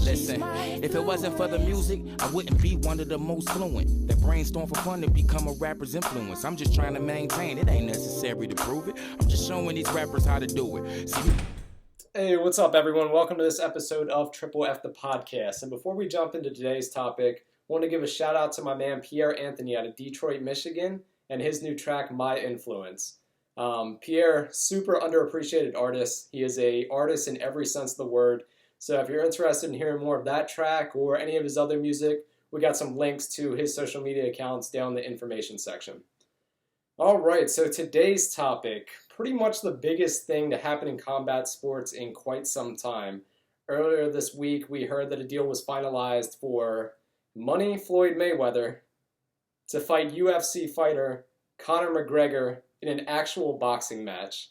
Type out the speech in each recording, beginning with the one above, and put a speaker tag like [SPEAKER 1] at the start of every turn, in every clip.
[SPEAKER 1] Listen, if it wasn't for the music, I wouldn't be one of the most fluent that brainstorm for fun to become a rapper's influence. I'm just trying to maintain, it ain't necessary to prove it. I'm just showing these rappers how to do it. See,
[SPEAKER 2] hey, what's up, everyone? Welcome to this episode of TripleF the podcast. And before we jump into today's topic, I want to give a shout out to my man Pierre Anthony out of Detroit, Michigan, and his new track, My Influence. Pierre, super underappreciated artist. He is an artist in every sense of the word. So if you're interested in hearing more of that track or any of his other music, we got some links to his social media accounts down in the information section. All right, so today's topic, pretty much the biggest thing to happen in combat sports in quite some time. Earlier this week, we heard that a deal was finalized for Floyd Mayweather to fight UFC fighter Conor McGregor in an actual boxing match.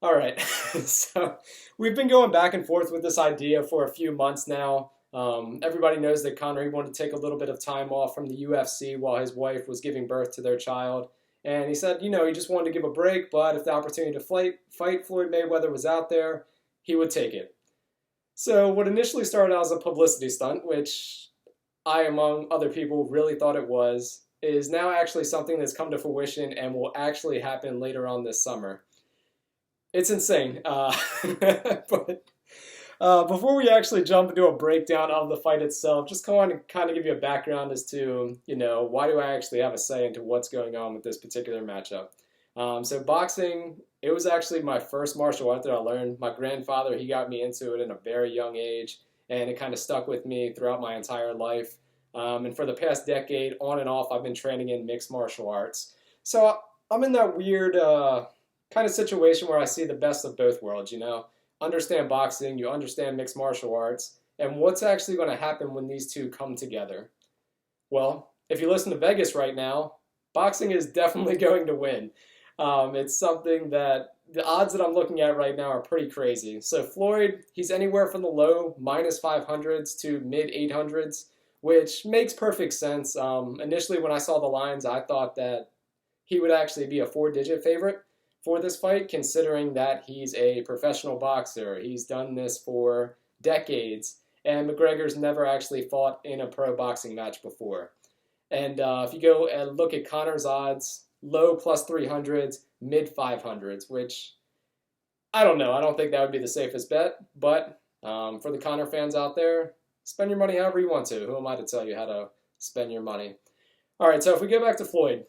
[SPEAKER 2] All right, so we've been going back and forth with this idea for a few months now. Everybody knows that Conor, he wanted to take a little bit of time off from the UFC while his wife was giving birth to their child. And he said, he just wanted to give a break, but if the opportunity to fight Floyd Mayweather was out there, he would take it. So what initially started out as a publicity stunt, which I, among other people, really thought it was, is now actually something that's come to fruition and will actually happen later on this summer. It's insane. But before we actually jump into a breakdown of the fight itself, just kind of give you a background as to, why do I actually have a say into what's going on with this particular matchup. So boxing, it was actually my first martial art that I learned. My grandfather, he got me into it in a very young age, and it kind of stuck with me throughout my entire life. And for the past decade, on and off, I've been training in mixed martial arts. So I'm in that weird kind of situation where I see the best of both worlds, Understand boxing, you understand mixed martial arts, and what's actually going to happen when these two come together? Well, if you listen to Vegas right now, boxing is definitely going to win. It's something that the odds that I'm looking at right now are pretty crazy. So Floyd, he's anywhere from the low minus 500s to mid 800s, which makes perfect sense. Initially, when I saw the lines, I thought that he would actually be a 4-digit favorite for this fight, considering that he's a professional boxer. He's done this for decades, and McGregor's never actually fought in a pro boxing match before. And if you go and look at Conor's odds, low plus 300s, mid 500s, which I don't know. I don't think that would be the safest bet, but for the Conor fans out there, spend your money however you want to. Who am I to tell you how to spend your money? All right, so if we go back to Floyd,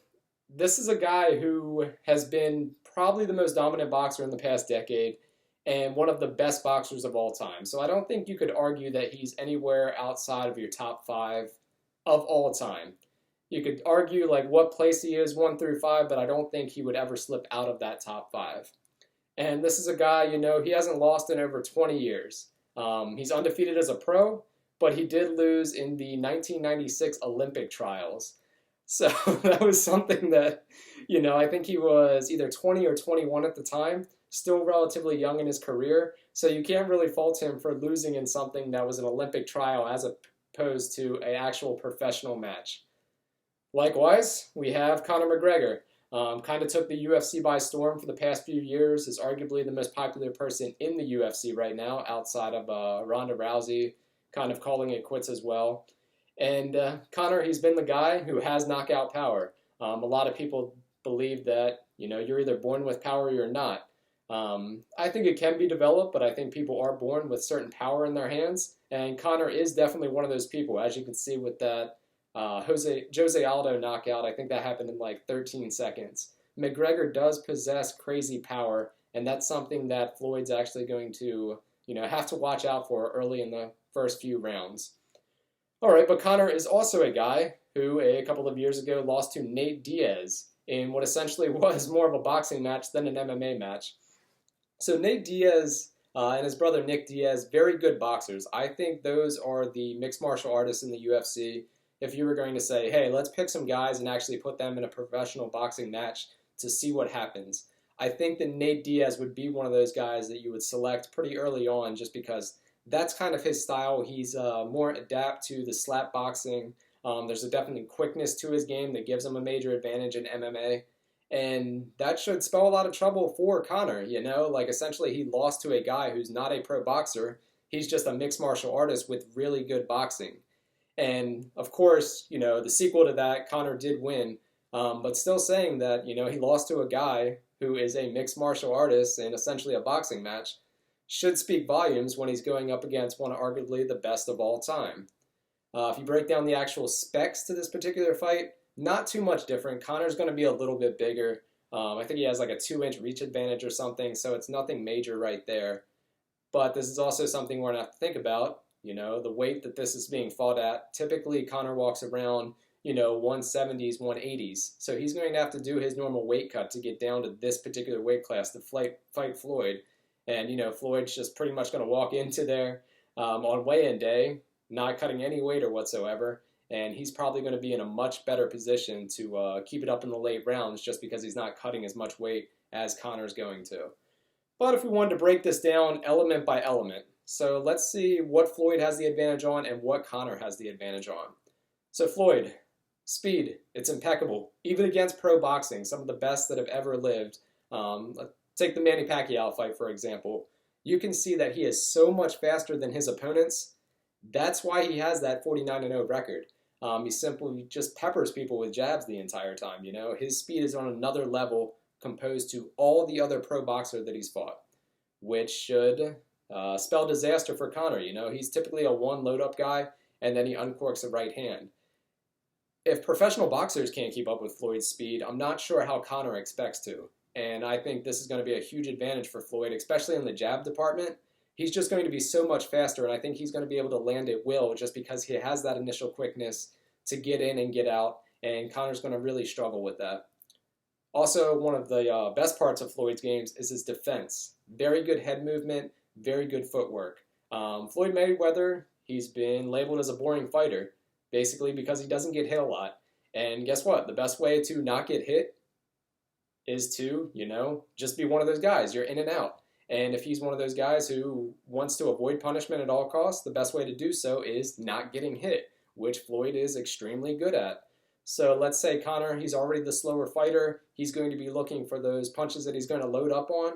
[SPEAKER 2] this is a guy who has been probably the most dominant boxer in the past decade and one of the best boxers of all time. So I don't think you could argue that he's anywhere outside of your top 5 of all time. You could argue like what place he is 1 through 5, but I don't think he would ever slip out of that top 5. And this is a guy, he hasn't lost in over 20 years. He's undefeated as a pro, but he did lose in the 1996 Olympic trials. So that was something that, I think he was either 20 or 21 at the time, still relatively young in his career. So you can't really fault him for losing in something that was an Olympic trial as opposed to an actual professional match. Likewise, we have Conor McGregor. Kind of took the UFC by storm for the past few years, is arguably the most popular person in the UFC right now, outside of Ronda Rousey, kind of calling it quits as well. And Conor, he's been the guy who has knockout power. A lot of people believe that, you're either born with power or you're not. I think it can be developed, but I think people are born with certain power in their hands. And Conor is definitely one of those people, as you can see with that Jose Aldo knockout. I think that happened in like 13 seconds. McGregor does possess crazy power, and that's something that Floyd's actually going to, have to watch out for early in the first few rounds. All right, but Conor is also a guy who a couple of years ago lost to Nate Diaz in what essentially was more of a boxing match than an MMA match. So Nate Diaz and his brother Nick Diaz, very good boxers. I think those are the mixed martial artists in the UFC. If you were going to say, hey, let's pick some guys and actually put them in a professional boxing match to see what happens, I think that Nate Diaz would be one of those guys that you would select pretty early on just because that's kind of his style. He's more adapt to the slap boxing. There's a definite quickness to his game that gives him a major advantage in MMA. And that should spell a lot of trouble for Conor, Like, essentially, he lost to a guy who's not a pro boxer. He's just a mixed martial artist with really good boxing. And of course, the sequel to that, Conor did win, but still saying that, he lost to a guy who is a mixed martial artist in essentially a boxing match should speak volumes when he's going up against one of arguably the best of all time. If you break down the actual specs to this particular fight, not too much different. Conor's going to be a little bit bigger. I think he has like a 2-inch reach advantage or something, so it's nothing major right there. But this is also something we're going to have to think about. The weight that this is being fought at. Typically, Conor walks around, 170s, 180s. So he's going to have to do his normal weight cut to get down to this particular weight class to fight Floyd. And, Floyd's just pretty much going to walk into there on weigh-in day, not cutting any weight or whatsoever. And he's probably going to be in a much better position to keep it up in the late rounds just because he's not cutting as much weight as Conor's going to. But if we wanted to break this down element by element, so let's see what Floyd has the advantage on and what Conor has the advantage on. So Floyd, speed, it's impeccable. Even against pro boxing, some of the best that have ever lived. Take the Manny Pacquiao fight, for example. You can see that he is so much faster than his opponents. That's why he has that 49-0 record. He simply just peppers people with jabs the entire time. His speed is on another level composed to all the other pro boxers that he's fought, which should spell disaster for Conor. He's typically a one load-up guy, and then he uncorks a right hand. If professional boxers can't keep up with Floyd's speed, I'm not sure how Conor expects to. And I think this is going to be a huge advantage for Floyd, especially in the jab department. He's just going to be so much faster, and I think he's going to be able to land at will just because he has that initial quickness to get in and get out, and Conor's going to really struggle with that. Also, one of the best parts of Floyd's games is his defense. Very good head movement, very good footwork. Floyd Mayweather, he's been labeled as a boring fighter, basically because he doesn't get hit a lot. And guess what? The best way to not get hit is to, just be one of those guys. You're in and out. And if he's one of those guys who wants to avoid punishment at all costs, the best way to do so is not getting hit, which Floyd is extremely good at. So let's say Conor, he's already the slower fighter. He's going to be looking for those punches that he's going to load up on.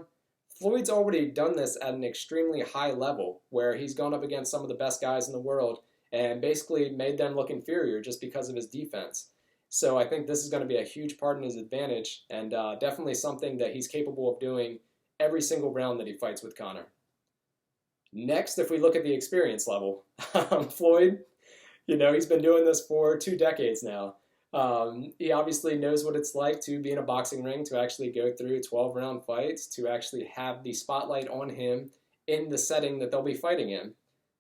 [SPEAKER 2] Floyd's already done this at an extremely high level where he's gone up against some of the best guys in the world and basically made them look inferior just because of his defense. So I think this is going to be a huge part in his advantage and definitely something that he's capable of doing every single round that he fights with Conor. Next, if we look at the experience level, Floyd, he's been doing this for 2 decades now. He obviously knows what it's like to be in a boxing ring, to actually go through 12-round fights, to actually have the spotlight on him in the setting that they'll be fighting in.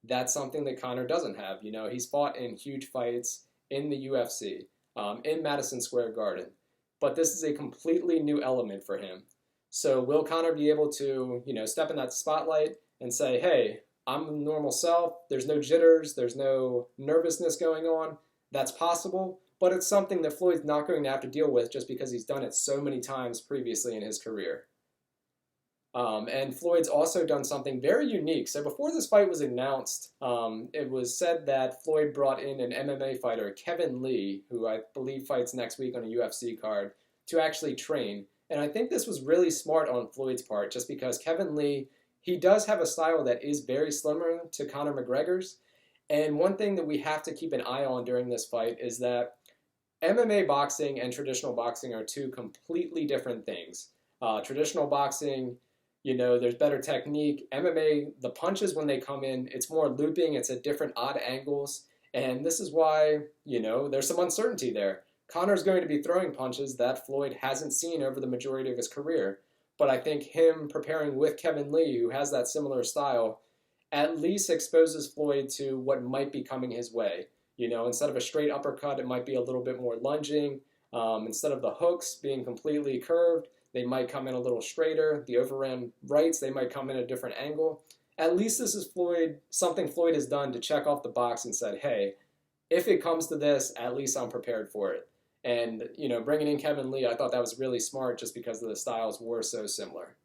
[SPEAKER 2] That's something that Conor doesn't have. He's fought in huge fights in the UFC, in Madison Square Garden. But this is a completely new element for him. So will Conor be able to, step in that spotlight and say, hey, I'm the normal self, there's no jitters, there's no nervousness going on? That's possible, but it's something that Floyd's not going to have to deal with just because he's done it so many times previously in his career. And Floyd's also done something very unique. So before this fight was announced, it was said that Floyd brought in an MMA fighter, Kevin Lee, who I believe fights next week on a UFC card, to actually train. And I think this was really smart on Floyd's part, just because Kevin Lee, he does have a style that is very similar to Conor McGregor's. And one thing that we have to keep an eye on during this fight is that MMA boxing and traditional boxing are 2 completely different things. Traditional boxing, there's better technique. MMA, the punches when they come in, it's more looping, it's at different odd angles. And this is why, there's some uncertainty there. Conor's going to be throwing punches that Floyd hasn't seen over the majority of his career. But I think him preparing with Kevin Lee, who has that similar style, at least exposes Floyd to what might be coming his way. Instead of a straight uppercut, it might be a little bit more lunging. Instead of the hooks being completely curved, they might come in a little straighter. The overhand rights, they might come in a different angle. At least this is something Floyd has done to check off the box and said, hey, if it comes to this, at least I'm prepared for it. And, bringing in Kevin Lee, I thought that was really smart just because the styles were so similar.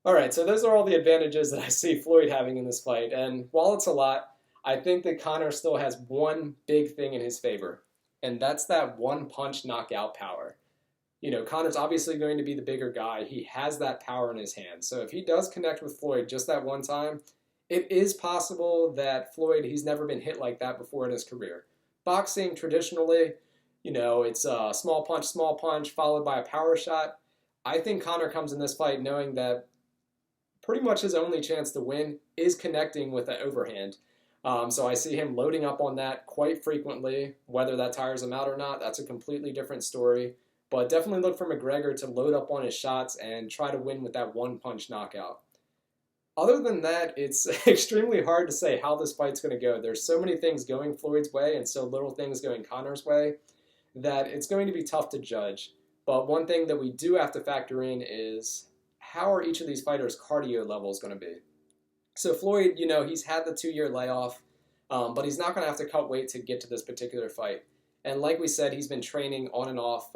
[SPEAKER 2] All right, so those are all the advantages that I see Floyd having in this fight. And while it's a lot, I think that Conor still has one big thing in his favor, and that's that one-punch knockout power. Conor's obviously going to be the bigger guy. He has that power in his hands. So if he does connect with Floyd just that one time, It is possible that Floyd, he's never been hit like that before in his career. Boxing, traditionally, it's a small punch, followed by a power shot. I think Conor comes in this fight knowing that pretty much his only chance to win is connecting with an overhand. So I see him loading up on that quite frequently. Whether that tires him out or not, that's a completely different story. But definitely look for McGregor to load up on his shots and try to win with that one-punch knockout. Other than that, it's extremely hard to say how this fight's going to go. There's so many things going Floyd's way and so little things going Conor's way that it's going to be tough to judge. But one thing that we do have to factor in is how are each of these fighters' cardio levels going to be? So Floyd, he's had the 2-year layoff, but he's not going to have to cut weight to get to this particular fight. And like we said, he's been training on and off.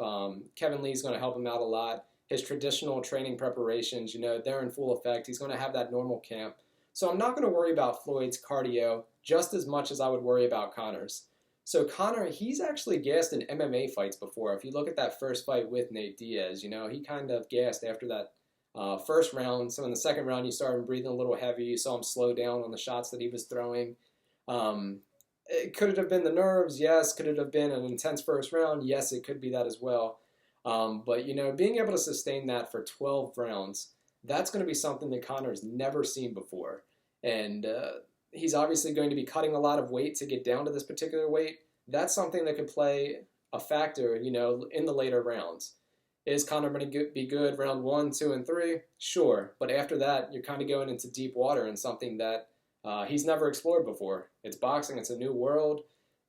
[SPEAKER 2] Kevin Lee's going to help him out a lot. His traditional training preparations, they're in full effect. He's going to have that normal camp. So I'm not going to worry about Floyd's cardio just as much as I would worry about Conor's. So Conor, he's actually gassed in MMA fights before. If you look at that first fight with Nate Diaz, he kind of gassed after that first round. So in the second round, you saw him breathing a little heavy. You saw him slow down on the shots that he was throwing. Could it have been the nerves? Yes. Could it have been an intense first round? Yes, it could be that as well. But being able to sustain that for 12 rounds, that's going to be something that Conor's never seen before. And he's obviously going to be cutting a lot of weight to get down to this particular weight. That's something that could play a factor, in the later rounds. Is Conor going to be good round 1, 2, and 3? Sure. But after that, you're kind of going into deep water and something that he's never explored before. It's boxing. It's a new world.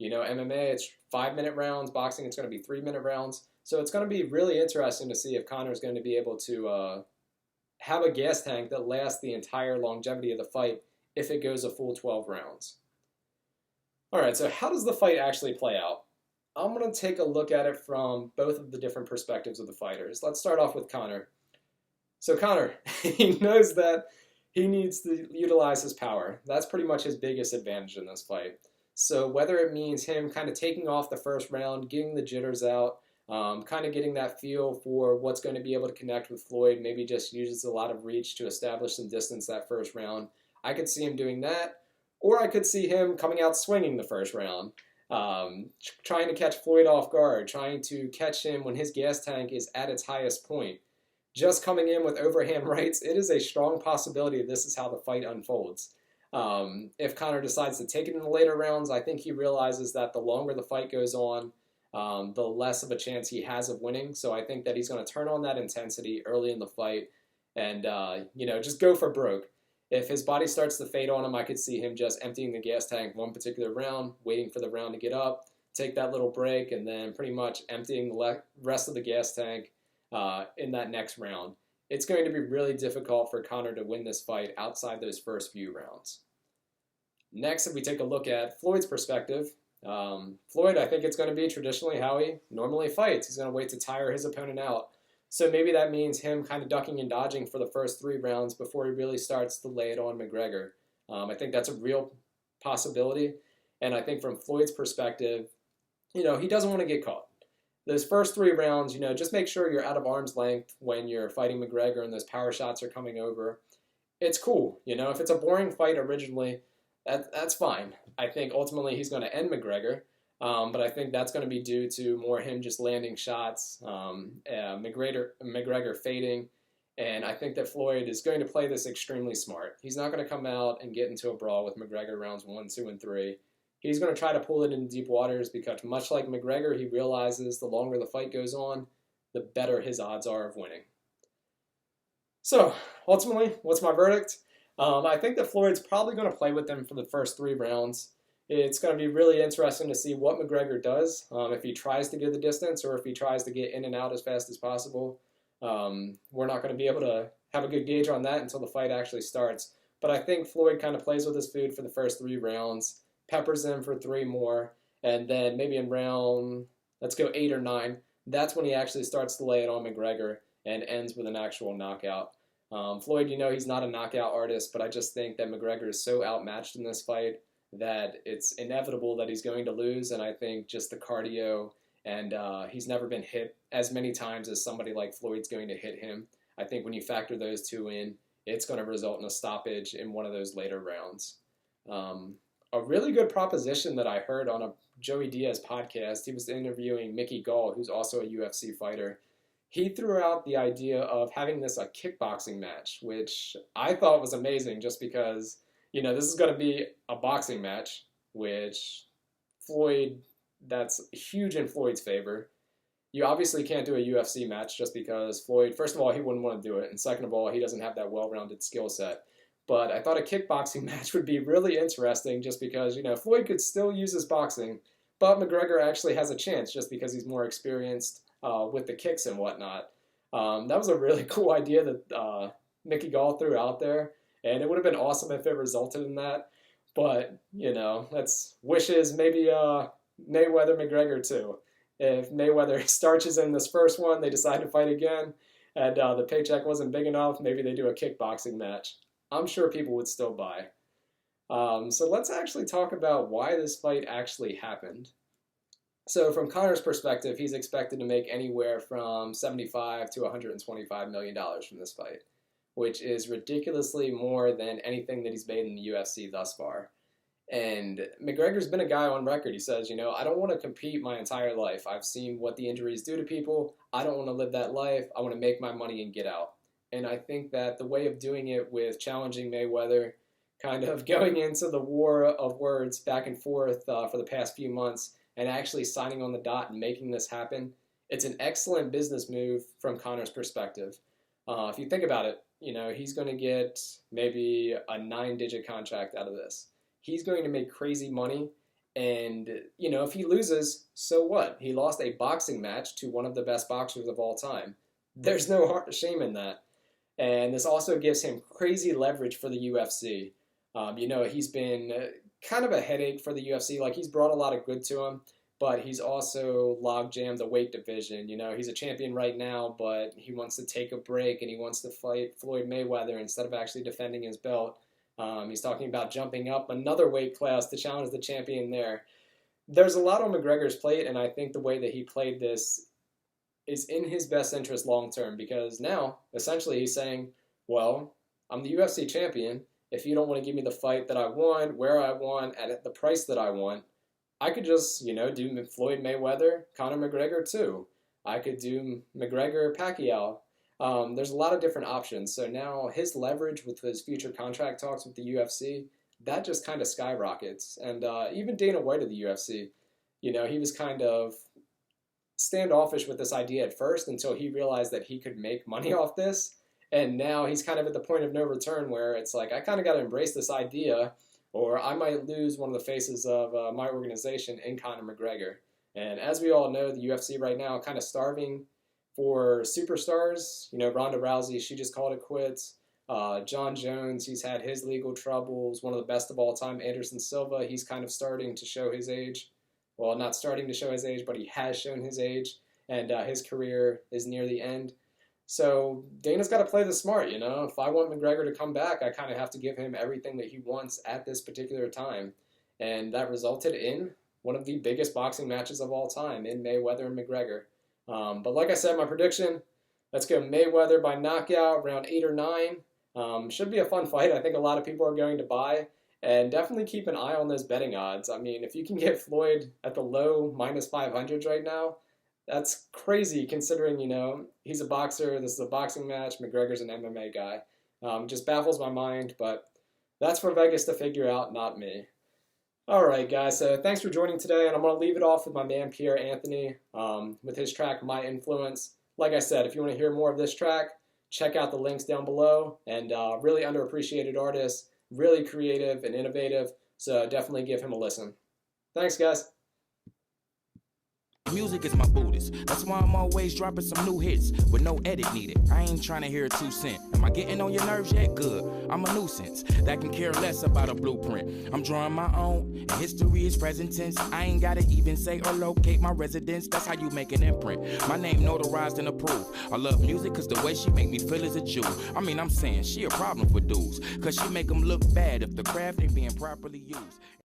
[SPEAKER 2] MMA, it's 5-minute rounds. Boxing, it's going to be 3-minute rounds. So it's going to be really interesting to see if Conor's going to be able to have a gas tank that lasts the entire longevity of the fight if it goes a full 12 rounds. All right, so how does the fight actually play out? I'm going to take a look at it from both of the different perspectives of the fighters. Let's start off with Conor. So Conor, he knows that he needs to utilize his power. That's pretty much his biggest advantage in this fight. So whether it means him kind of taking off the first round, getting the jitters out, kind of getting that feel for what's going to be able to connect with Floyd, maybe just uses a lot of reach to establish some distance that first round. I could see him doing that, or I could see him coming out swinging the first round, trying to catch Floyd off guard, trying to catch him when his gas tank is at its highest point. Just coming in with overhand rights, it is a strong possibility this is how the fight unfolds. If Conor decides to take it in the later rounds, I think he realizes that the longer the fight goes on, the less of a chance he has of winning. So I think that he's going to turn on that intensity early in the fight and, just go for broke. If his body starts to fade on him, I could see him just emptying the gas tank one particular round, waiting for the round to get up, take that little break, and then pretty much emptying the rest of the gas tank in that next round. It's going to be really difficult for Conor to win this fight outside those first few rounds. Next, if we take a look at Floyd's perspective, Floyd, I think it's going to be traditionally how he normally fights. He's going to wait to tire his opponent out. So maybe that means him kind of ducking and dodging for the first 3 rounds before he really starts to lay it on McGregor. I think that's a real possibility. And I think from Floyd's perspective, he doesn't want to get caught. Those first 3 rounds, just make sure you're out of arm's length when you're fighting McGregor and those power shots are coming over. It's cool. If it's a boring fight originally, that's fine. I think ultimately he's going to end McGregor. But I think that's going to be due to more him just landing shots, McGregor fading, and I think that Floyd is going to play this extremely smart. He's not going to come out and get into a brawl with McGregor rounds 1, 2, and 3. He's going to try to pull it in deep waters because much like McGregor, he realizes the longer the fight goes on, the better his odds are of winning. So ultimately, what's my verdict? I think that Floyd's probably going to play with them for the first 3 rounds. It's going to be really interesting to see what McGregor does, if he tries to get the distance or if he tries to get in and out as fast as possible. We're not going to be able to have a good gauge on that until the fight actually starts. But I think Floyd kind of plays with his food for the first 3 rounds, peppers him for 3 more, and then maybe in round, let's go 8 or 9, that's when he actually starts to lay it on McGregor and ends with an actual knockout. Floyd, he's not a knockout artist, but I just think that McGregor is so outmatched in this fight that it's inevitable that he's going to lose, and I think just the cardio and he's never been hit as many times as somebody like Floyd's going to hit him. I think when you factor those 2 in, it's going to result in a stoppage in one of those later rounds. A really good proposition that I heard on a Joey Diaz podcast, he was interviewing Mickey Gall, who's also a UFC fighter. He threw out the idea of having this a kickboxing match, which I thought was amazing just because, this is going to be a boxing match, which Floyd, that's huge in Floyd's favor. You obviously can't do a UFC match just because Floyd, first of all, he wouldn't want to do it, and second of all, he doesn't have that well-rounded skill set. But I thought a kickboxing match would be really interesting just because, Floyd could still use his boxing, but McGregor actually has a chance just because he's more experienced with the kicks and whatnot. That was a really cool idea that Mickey Gall threw out there, and it would have been awesome if it resulted in that. But, that's wishes, maybe Mayweather McGregor too. If Mayweather starches in this first one, they decide to fight again, and the paycheck wasn't big enough, maybe they do a kickboxing match. I'm sure people would still buy. So let's actually talk about why this fight actually happened. So from Conor's perspective, he's expected to make anywhere from $75 to $125 million from this fight, which is ridiculously more than anything that he's made in the UFC thus far. And McGregor's been a guy on record. He says, I don't want to compete my entire life. I've seen what the injuries do to people. I don't want to live that life. I want to make my money and get out. And I think that the way of doing it with challenging Mayweather, kind of going into the war of words back and forth for the past few months and actually signing on the dot and making this happen, it's an excellent business move from Conor's perspective. If you think about it, he's going to get maybe a 9-digit contract out of this. He's going to make crazy money. And, if he loses, so what? He lost a boxing match to one of the best boxers of all time. There's no shame in that. And this also gives him crazy leverage for the UFC. He's been kind of a headache for the UFC. Like, he's brought a lot of good to him, but he's also log-jammed the weight division. He's a champion right now, but he wants to take a break and he wants to fight Floyd Mayweather instead of actually defending his belt. He's talking about jumping up another weight class to challenge the champion there. There's a lot on McGregor's plate, and I think the way that he played this is in his best interest long term, because now, essentially, he's saying, well, I'm the UFC champion. If you don't want to give me the fight that I want, where I want, at the price that I want, I could just, do Floyd Mayweather, Conor McGregor too. I could do McGregor Pacquiao. There's a lot of different options. So now his leverage with his future contract talks with the UFC, that just kind of skyrockets. And even Dana White of the UFC, he was kind of standoffish with this idea at first until he realized that he could make money off this. And now he's kind of at the point of no return where it's like, I kind of got to embrace this idea or I might lose one of the faces of my organization in Conor McGregor. And as we all know, the UFC right now kind of starving for superstars. Ronda Rousey, she just called it quits. John Jones, he's had his legal troubles. One of the best of all time, Anderson Silva, he's kind of starting to show his age. Well, not starting to show his age, but he has shown his age, and his career is near the end. So Dana's got to play this smart, If I want McGregor to come back, I kind of have to give him everything that he wants at this particular time. And that resulted in one of the biggest boxing matches of all time in Mayweather and McGregor. But like I said, my prediction, let's go Mayweather by knockout, round 8 or 9. Should be a fun fight. I think a lot of people are going to buy. And definitely keep an eye on those betting odds. I mean, if you can get Floyd at the low minus 500s right now, that's crazy considering, he's a boxer. This is a boxing match. McGregor's an MMA guy. Just baffles my mind, but that's for Vegas to figure out, not me. All right, guys, so thanks for joining today, and I'm going to leave it off with my man Pierre Anthony with his track, My Influence. Like I said, if you want to hear more of this track, check out the links down below, and really underappreciated artist. Really creative and innovative, so definitely give him a listen. Thanks, guys.
[SPEAKER 1] Music is my Buddhist. That's why I'm always dropping some new hits with no edit needed. I ain't trying to hear a 2 cent. Am I getting on your nerves yet? Good. I'm a nuisance that can care less about a blueprint. I'm drawing my own, and history is present tense. I ain't gotta even say or locate my residence. That's how you make an imprint. My name notarized and approved. I love music cause the way she make me feel is a Jew. I'm saying she a problem for dudes, cause she make them look bad if the craft ain't being properly used.